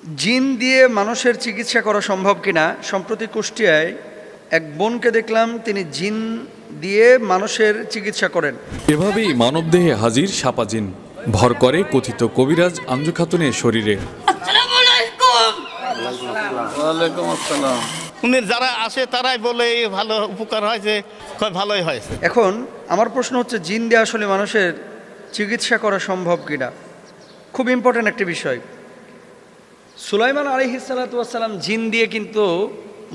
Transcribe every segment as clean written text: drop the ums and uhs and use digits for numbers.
জিন দিয়ে মানুষের চিকিৎসা করা সম্ভব কিনা। সম্প্রতি কুষ্টিয়ায় এক বোনকে দেখলাম, তিনি জিন দিয়ে মানুষের চিকিৎসা করেন। এভাবেই মানবদেহে হাজির সাপা জিন ভর করে কথিত কবিরাজ আঞ্জু খাতুনের শরীরে। উনি যারা আসে তারাই বলে ভালো উপকার হয়েছে, ভালোই হয়েছে। এখন আমার প্রশ্ন হচ্ছে, জিন দিয়ে আসলে মানুষের চিকিৎসা করা সম্ভব কিনা। খুব ইম্পর্ট্যান্ট একটি বিষয়। সুলাইমান আলাইহিস সালাতু ওয়াস সালাম জিন দিয়ে কিন্তু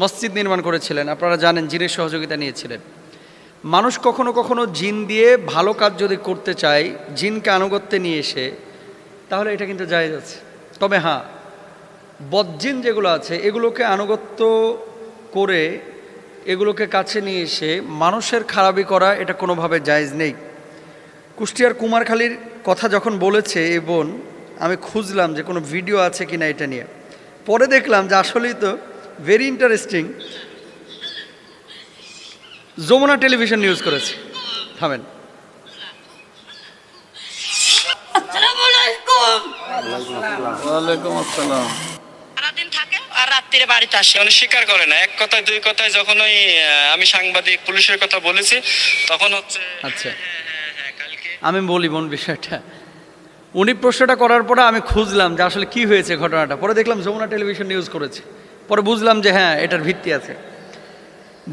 মসজিদ নির্মাণ করেছিলেন, আপনারা জানেন, জিনের সহযোগিতা নিয়েছিলেন। মানুষ কখনো কখনো জিন দিয়ে ভালো কাজ যদি করতে চায়, জিনকে আনুগত্যে নিয়ে এসে, তাহলে এটা কিন্তু জায়েজ আছে। তবে হ্যাঁ, বদজিন যেগুলো আছে এগুলোকে আনুগত্য করে এগুলোকে কাছে নিয়ে এসে মানুষের খারাপি করা, এটা কোনোভাবে জায়েজ নেই। কুষ্টিয়ার কুমারখালীর কথা যখন বলেছে এই বোন, আমি খুঁজলাম যে কোনো ভিডিও আছে কিনা এটা নিয়ে। পরে দেখলাম যে আসলেই তো very interesting. Jamuna television news করেছে। থামেন। ওয়ালাইকুম আসসালাম। সারাদিন থাকে আর রাত্রিরে বাড়িতে আসে। মানে স্বীকার করে না, এক কথায় দুই কথায়। যখন ওই আমি সাংবাদিক পুলিশের কথা বলেছি, তখন হচ্ছে আচ্ছা, কালকে আমি বলি বোন বিষয়টা। উনি প্রশ্নটা করার পরে আমি খুঁজলাম যে আসলে কি হয়েছে ঘটনাটা। পরে দেখলাম যমুনা টেলিভিশন নিউজ করেছে। পরে বুঝলাম যে হ্যাঁ, এটার ভিত্তি আছে।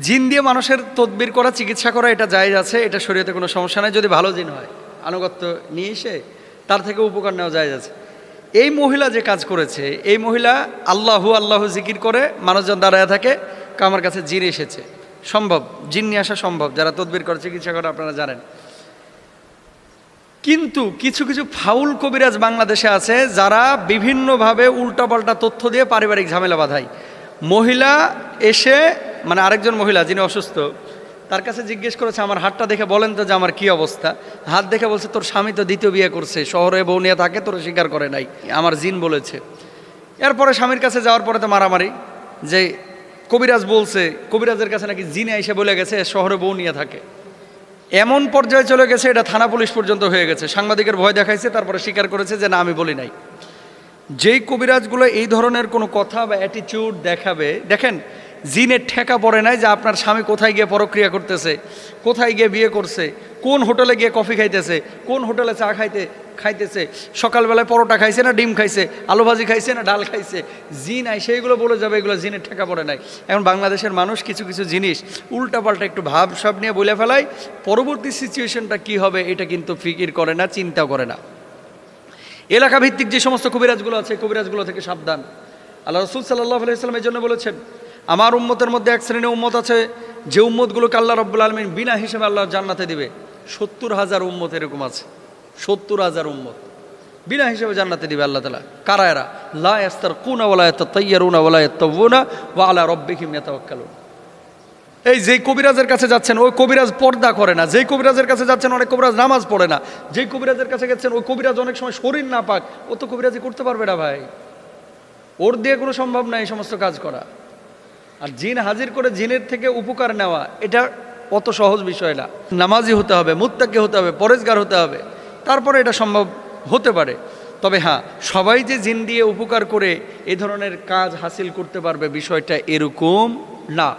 জিন দিয়ে মানুষের তদবির করা, চিকিৎসা করা, এটা জায়েজ আছে। এটা শরীয়তে কোনো সমস্যা নাই, যদি ভালো জিন হয়, আনুগত্য নিয়ে এসে তার থেকে উপকার নেওয়া জায়েজ আছে। এই মহিলা যে কাজ করেছে, এই মহিলা আল্লাহু আল্লাহু জিকির করে মানুষজন দাঁড়ায় থাকে, আমার কাছে জিন এসেছে। সম্ভব, জিন নিয়ে আসা সম্ভব, যারা তদবির করে, চিকিৎসা করে, আপনারা জানেন। কিন্তু কিছু কিছু ফাউল কবিরাজ বাংলাদেশে আছে, যারা বিভিন্নভাবে উল্টাপাল্টা তথ্য দিয়ে পারিবারিক ঝামেলা বাঁধায়। মহিলা এসে, মানে আরেকজন মহিলা যিনি অসুস্থ, তার কাছে জিজ্ঞেস করেছে, আমার হাতটা দেখে বলেন তো যে আমার কি অবস্থা। হাত দেখে বলছে, তোর স্বামী তো দ্বিতীয় বিয়ে করছে, শহরে বউ নিয়ে থাকে, তোর স্বীকার করে নাই, আমার জিন বলেছে। এরপরে স্বামীর কাছে যাওয়ার পরে তো মারামারি, যে কবিরাজ বলছে, কবিরাজের কাছে নাকি জিনে এসে বলে গেছে শহরে বউ নিয়ে থাকে। এমন পর্যায়ে চলে গেছে, এটা থানা পুলিশ পর্যন্ত হয়ে গেছে। সাংবাদিকের ভয় দেখাইছে, তারপরে স্বীকার করেছে যে না, আমি বলি নাই। যেই কবিরাজগুলো এই ধরনের কোনো কথা বা অ্যাটিটিউড দেখাবে, দেখেন, জিনের ঠেকা পড়ে নাই যে আপনার স্বামী কোথায় গিয়ে পরক্রিয়া করতেছে, কোথায় গিয়ে বিয়ে করছে, কোন হোটেলে গিয়ে কফি খাইতেছে, কোন হোটেলে চা খাইতেছে, সকালবেলায় পরোটা খাইছে না ডিম খাইছে, আলু ভাজি খাইছে না ডাল খাইছে। জিন আই সেইগুলো বলে যাবে, এগুলো জিনের ঠেকা পড়ে নাই। এখন বাংলাদেশের মানুষ কিছু কিছু জিনিস উল্টাপাল্টা একটু ভাব সব নিয়ে বলে ফেলায়, পরবর্তী সিচুয়েশনটা কি হবে এটা কিন্তু ফিকির করে না, চিন্তা করে না। এলাকা ভিত্তিক যে সমস্ত কবিরাজগুলো আছে, কবিরাজগুলো থেকে সাবধান। আল্লাহ রাসূল সাল্লাল্লাহু আলাইহি ওয়াসাল্লাম এই জন্য বলেছেন, আমার উম্মতের মধ্যে এক শ্রেণীর উম্মত আছে, যে উম্মতগুলোকে আল্লাহ রাব্বুল আলামিন বিনা হিসেবে আল্লাহ জান্নাতে দিবে। 70,000 উম্মত এরকম আছে, 70,000 উম্মত বিনা হিসেবে জান্নাতে দিবে আল্লাহ তাআলা। কারা এরা? লা ইয়াস্তারকুনা ওয়া লা ইয়াতাতায়্যারুনা ওয়া লা ইয়াতাওয়ুনা ওয়া আলা রাব্বিহিম ইয়াতাওয়াক্কালুন। এই যেই কবিরাজের কাছে যাচ্ছেন, ওই কবিরাজ পর্দা করে না। যেই কবিরাজের কাছে যাচ্ছেন, অনেক কবিরাজ নামাজ পড়ে না। যেই কবিরাজের কাছে গেছেন, ওই কবিরাজ অনেক সময় শরীর না পাক, ও তো কবিরাজি করতে পারবে না ভাই। ওর দিয়ে কোনো সম্ভব না এই সমস্ত কাজ করা। আর জিন হাজির করে জিনের থেকে উপকার নেওয়া, এটা অত সহজ বিষয় না। নামাজি হতে হবে, মুত্তাকি হতে হবে, পরেজগার হতে হবে, তারপরে এটা সম্ভব হতে পারে। তবে হ্যাঁ, সবাই যে জিন দিয়ে উপকার করে এই ধরনের কাজ হাসিল করতে পারবে, বিষয়টা এরকম না।